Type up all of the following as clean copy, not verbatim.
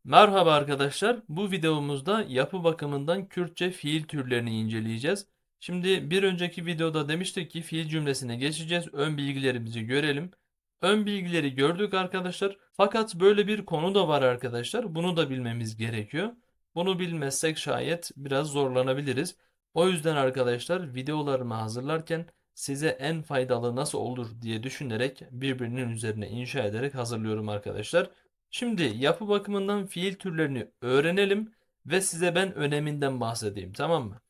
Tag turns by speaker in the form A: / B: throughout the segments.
A: Merhaba arkadaşlar. Bu videomuzda yapı bakımından Kürtçe fiil türlerini inceleyeceğiz. Şimdi bir önceki videoda demiştik ki fiil cümlesine geçeceğiz. Ön bilgilerimizi görelim. Ön bilgileri gördük arkadaşlar. Fakat böyle bir konu da var arkadaşlar. Bunu da bilmemiz gerekiyor. Bunu bilmezsek şayet biraz zorlanabiliriz. O yüzden arkadaşlar videolarımı hazırlarken size en faydalı nasıl olur diye düşünerek birbirinin üzerine inşa ederek hazırlıyorum arkadaşlar. Şimdi yapı bakımından fiil türlerini öğrenelim ve size ben öneminden bahsedeyim, tamam mı?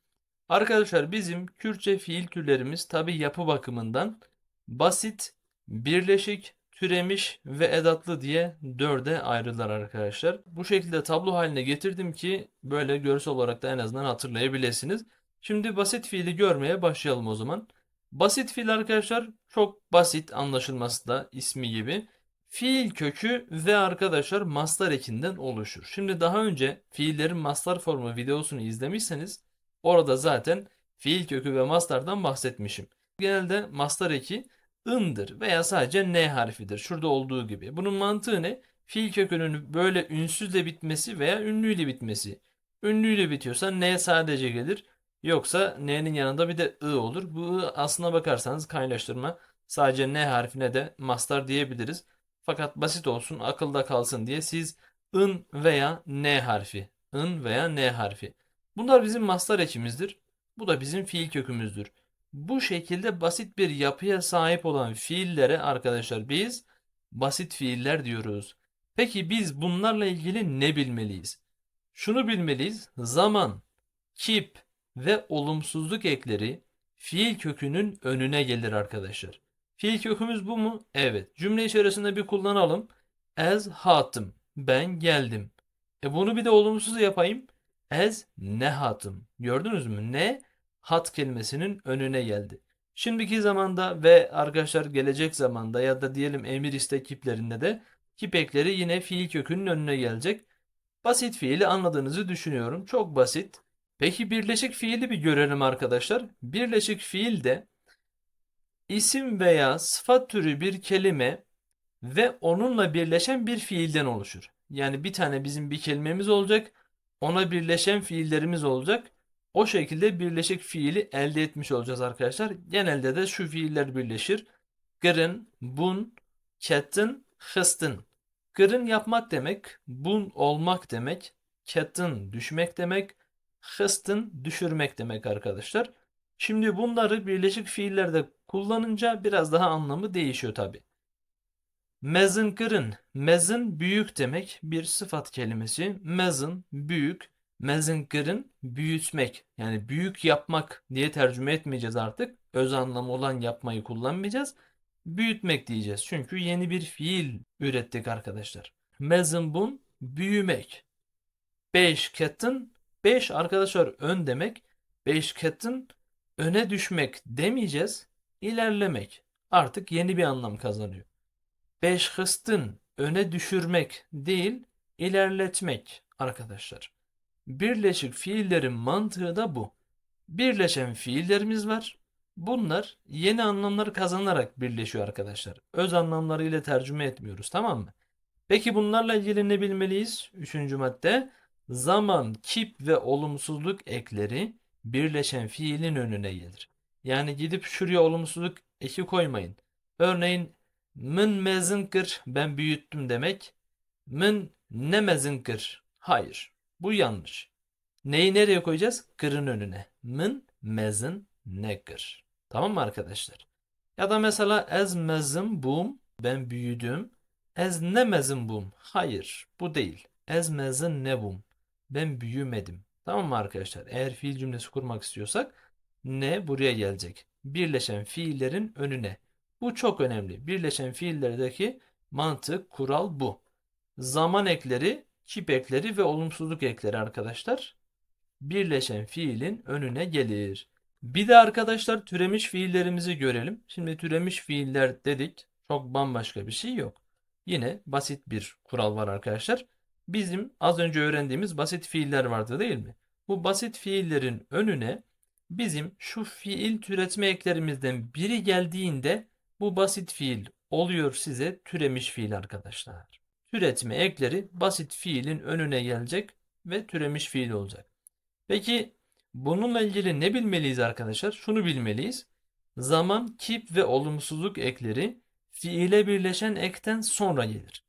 A: Arkadaşlar bizim Kürtçe fiil türlerimiz tabi yapı bakımından basit, birleşik, türemiş ve edatlı diye dörde ayrılır arkadaşlar. Bu şekilde tablo haline getirdim ki böyle görsel olarak da en azından hatırlayabilirsiniz. Şimdi basit fiili görmeye başlayalım o zaman. Basit fiil arkadaşlar çok basit, anlaşılması da ismi gibi. Fiil kökü ve arkadaşlar mastar ekinden oluşur. Şimdi daha önce fiillerin mastar formu videosunu izlemişseniz orada zaten fiil kökü ve mastardan bahsetmişim. Genelde mastar eki ındır veya sadece n harfidir. Şurada olduğu gibi. Bunun mantığı ne? Fiil kökünün böyle ünsüzle bitmesi veya ünlüyle bitmesi. Ünlüyle bitiyorsa n sadece gelir. Yoksa n'nin yanında bir de ı olur. Bu ı aslına bakarsanız kaynaştırma. Sadece n harfine de mastar diyebiliriz. Fakat basit olsun, akılda kalsın diye siz ın veya n harfi, ın veya n harfi. Bunlar bizim mastar ekimizdir. Bu da bizim fiil kökümüzdür. Bu şekilde basit bir yapıya sahip olan fiillere arkadaşlar biz basit fiiller diyoruz. Peki biz bunlarla ilgili ne bilmeliyiz? Şunu bilmeliyiz. Zaman, kip ve olumsuzluk ekleri fiil kökünün önüne gelir arkadaşlar. Fiil kökümüz bu mu? Evet. Cümle içerisinde bir kullanalım. As hatım. Ben geldim. Bunu bir de olumsuz yapayım. As ne hatım. Gördünüz mü? Ne hat kelimesinin önüne geldi. Şimdiki zamanda ve arkadaşlar gelecek zamanda ya da diyelim emir istek kiplerinde de kip ekleri yine fiil kökünün önüne gelecek. Basit fiili anladığınızı düşünüyorum. Çok basit. Peki birleşik fiili bir görelim arkadaşlar. Birleşik fiil de isim veya sıfat türü bir kelime ve onunla birleşen bir fiilden oluşur. Yani bir tane bizim bir kelimemiz olacak. Ona birleşen fiillerimiz olacak. O şekilde birleşik fiili elde etmiş olacağız arkadaşlar. Genelde de şu fiiller birleşir. Gırın, bun, kettin, hıstın. Gırın yapmak demek, bun olmak demek, kettin düşmek demek, hıstın düşürmek demek arkadaşlar. Şimdi bunları birleşik fiillerde kullanınca biraz daha anlamı değişiyor tabi. Mezinkırın. Mezin büyük demek bir sıfat kelimesi. Mezin büyük. Mezinkırın büyütmek. Yani büyük yapmak diye tercüme etmeyeceğiz artık. Öz anlamı olan yapmayı kullanmayacağız. Büyütmek diyeceğiz. Çünkü yeni bir fiil ürettik arkadaşlar. Mezin bun büyümek. Beş ketin. Beş arkadaşlar ön demek. Beş ketin öne düşmek demeyeceğiz. İlerlemek. Artık yeni bir anlam kazanıyor. Beşhıstın öne düşürmek değil, ilerletmek arkadaşlar. Birleşik fiillerin mantığı da bu. Birleşen fiillerimiz var. Bunlar yeni anlamlar kazanarak birleşiyor arkadaşlar. Öz anlamlarıyla tercüme etmiyoruz, tamam mı? Peki bunlarla ilgili ne bilmeliyiz? Üçüncü madde. Zaman, kip ve olumsuzluk ekleri birleşen fiilin önüne gelir. Yani gidip şuraya olumsuzluk eki koymayın. Örneğin min mezinkir ben büyüttüm demek. Min ne mezinkir. Hayır. Bu yanlış. Neyi nereye koyacağız? Kırın önüne. Min mezin nekir. Tamam mı arkadaşlar? Ya da mesela ez mezin bum ben büyüdüm. Ez ne mezin bum. Hayır, bu değil. Ez mezin ne bum. Ben büyümedim. Tamam mı arkadaşlar? Eğer fiil cümlesi kurmak istiyorsak ne buraya gelecek. Birleşen fiillerin önüne. Bu çok önemli. Birleşen fiillerdeki mantık, kural bu. Zaman ekleri, kip ekleri ve olumsuzluk ekleri arkadaşlar birleşen fiilin önüne gelir. Bir de arkadaşlar türemiş fiillerimizi görelim. Şimdi türemiş fiiller dedik. Çok bambaşka bir şey yok. Yine basit bir kural var arkadaşlar. Bizim az önce öğrendiğimiz basit fiiller vardı değil mi? Bu basit fiillerin önüne bizim şu fiil türetme eklerimizden biri geldiğinde bu basit fiil oluyor size türemiş fiil arkadaşlar. türetme ekleri basit fiilin önüne gelecek ve türemiş fiil olacak. Peki bununla ilgili ne bilmeliyiz arkadaşlar? Şunu bilmeliyiz. Zaman, kip ve olumsuzluk ekleri fiile birleşen ekten sonra gelir.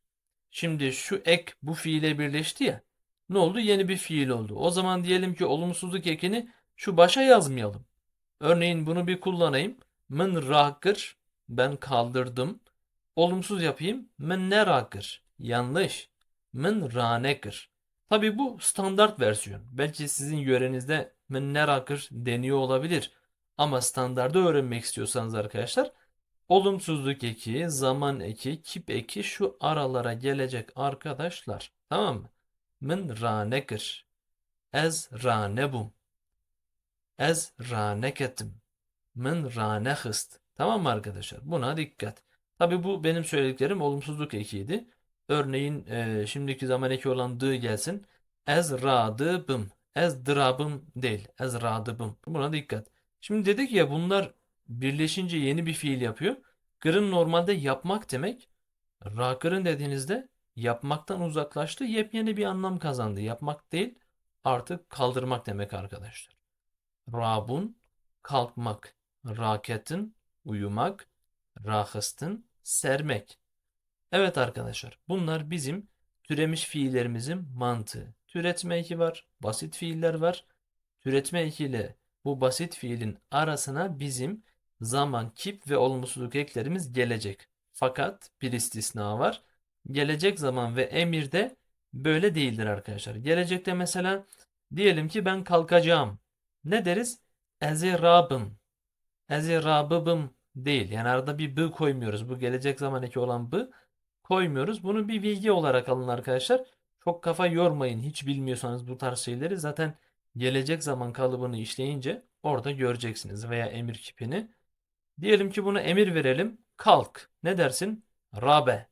A: Şimdi şu ek bu fiile birleşti ya. Ne oldu? Yeni bir fiil oldu. O zaman diyelim ki olumsuzluk ekini şu başa yazmayalım. Örneğin bunu bir kullanayım. Mın rakır, ben kaldırdım. Olumsuz yapayım. Mın ne rakır, yanlış. Mın ranekır. Tabii bu standart versiyon. Belki sizin yörenizde mın ne rakır deniyor olabilir. Ama standardı öğrenmek istiyorsanız arkadaşlar olumsuzluk eki, zaman eki, kip eki şu aralara gelecek arkadaşlar. Tamam mı? Mın ranekır. Ez ranebum. Ez raneketim. Mın ranehist. Tamam mı arkadaşlar? Buna dikkat. Tabi bu benim söylediklerim olumsuzluk ekiydi. Örneğin şimdiki zaman eki olan dı gelsin. Ez radıbım. Ez drabım değil. Ez radıbım. Buna dikkat. Şimdi dedik ya bunlar birleşince yeni bir fiil yapıyor. Kırın normalde yapmak demek. Rakırın dediğinizde yapmaktan uzaklaştı. Yepyeni bir anlam kazandı. Yapmak değil artık kaldırmak demek arkadaşlar. Rabun kalkmak, raketin uyumak, rahıstin sermek. Evet arkadaşlar bunlar bizim türemiş fiillerimizin mantığı. Türetme eki var, basit fiiller var. Türetme eki ile bu basit fiilin arasına bizim zaman, kip ve olumsuzluk eklerimiz gelecek. Fakat bir istisna var. Gelecek zaman ve emirde böyle değildir arkadaşlar. Gelecekte mesela diyelim ki ben kalkacağım. Ne deriz? Ezirabım. Ezirabıbım değil. Yani arada bir b koymuyoruz. Bu gelecek zaman eki olan b koymuyoruz. Bunu bir bilgi olarak alın arkadaşlar. Çok kafa yormayın. Hiç bilmiyorsanız bu tarz şeyleri zaten gelecek zaman kalıbını işleyince orada göreceksiniz veya emir kipini. Diyelim ki buna emir verelim. Kalk. Ne dersin? Rabe.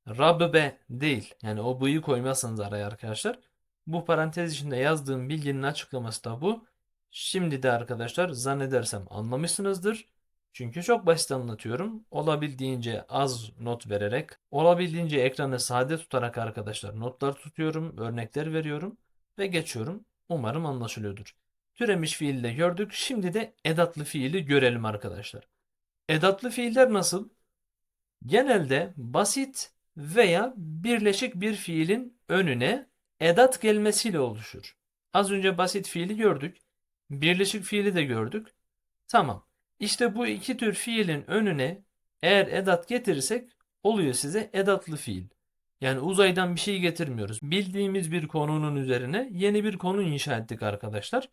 A: Rabbe değil. Yani o b'yi koymazsanız araya arkadaşlar. Bu parantez içinde yazdığım bilginin açıklaması da bu. Şimdi de arkadaşlar zannedersem anlamışsınızdır. Çünkü çok basit anlatıyorum. Olabildiğince az not vererek, olabildiğince ekranı sade tutarak arkadaşlar notlar tutuyorum, örnekler veriyorum ve geçiyorum. Umarım anlaşılıyordur. Türemiş fiili de gördük. Şimdi de edatlı fiili görelim arkadaşlar. Edatlı fiiller nasıl? Genelde basit veya birleşik bir fiilin önüne edat gelmesiyle oluşur. Az önce basit fiili gördük. Birleşik fiili de gördük. Tamam. İşte bu iki tür fiilin önüne eğer edat getirirsek oluyor size edatlı fiil. Yani uzaydan bir şey getirmiyoruz. Bildiğimiz bir konunun üzerine yeni bir konu inşa ettik arkadaşlar.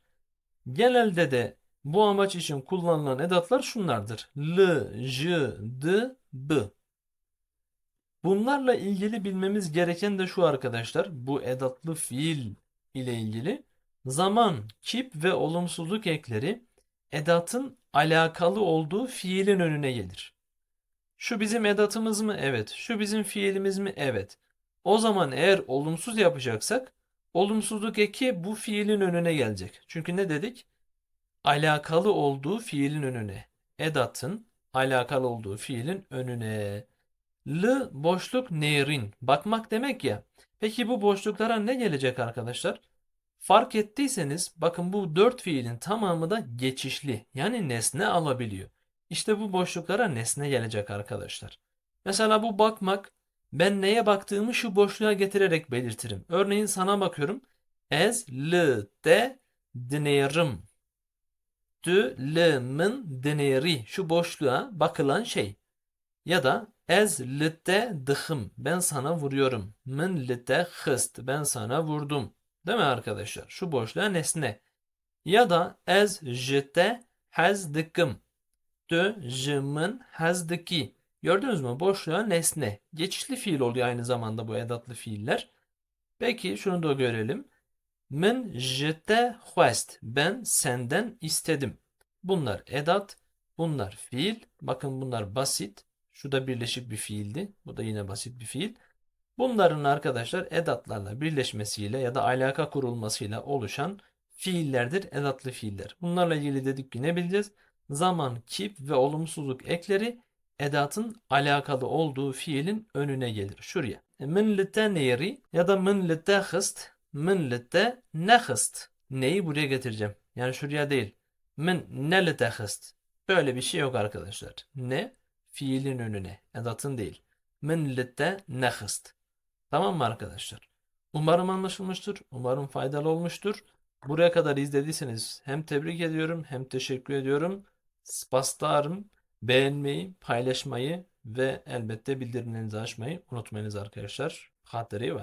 A: Genelde de bu amaç için kullanılan edatlar şunlardır. L, J, D, B. Bunlarla ilgili bilmemiz gereken de şu arkadaşlar. Bu edatlı fiil ile ilgili zaman, kip ve olumsuzluk ekleri edatın alakalı olduğu fiilin önüne gelir. Şu bizim edatımız mı? Evet. Şu bizim fiilimiz mi? Evet. O zaman eğer olumsuz yapacaksak olumsuzluk eki bu fiilin önüne gelecek. Çünkü ne dedik? Alakalı olduğu fiilin önüne. Edatın alakalı olduğu fiilin önüne. L boşluk nerin. Bakmak demek ya. Peki bu boşluklara ne gelecek arkadaşlar? Fark ettiyseniz bakın bu dört fiilin tamamı da geçişli. Yani nesne alabiliyor. İşte bu boşluklara nesne gelecek arkadaşlar. Mesela bu bakmak ben neye baktığımı şu boşluğa getirerek belirtirim. Örneğin sana bakıyorum. Ez l de dinerim. Dü l'min dineri. Şu boşluğa bakılan şey. Ya da ez litte dıhım. Ben sana vuruyorum. Min litte hıst. Ben sana vurdum. Değil mi arkadaşlar? Şu boşluğa nesne. Ya da ez jite hazdıkım. Dö jımın hazdaki. Gördünüz mü? Boşluğa nesne. Geçişli fiil oluyor aynı zamanda bu edatlı fiiller. Peki şunu da görelim. Min jite huest. Ben senden istedim. Bunlar edat. Bunlar fiil. Bakın bunlar basit. Şu da birleşik bir fiildi. Bu da yine basit bir fiil. Bunların arkadaşlar edatlarla birleşmesiyle ya da alaka kurulmasıyla oluşan fiillerdir. Edatlı fiiller. Bunlarla ilgili dedik ki ne bileceğiz? Zaman, kip ve olumsuzluk ekleri edatın alakalı olduğu fiilin önüne gelir. Şuraya. min litaneri ya da min litahist, min litanahist. Neyi buraya getireceğim? Yani şuraya değil. Min ne litahist. Böyle bir şey yok arkadaşlar. Ne? Fiilin önüne. Edatın değil. Min litanahist. Tamam mı arkadaşlar? Umarım anlaşılmıştır. Umarım faydalı olmuştur. Buraya kadar izlediyseniz hem tebrik ediyorum hem teşekkür ediyorum. Spaslarım. Beğenmeyi, paylaşmayı ve elbette bildirimlerinizi açmayı unutmayınız arkadaşlar. Hatırlayın.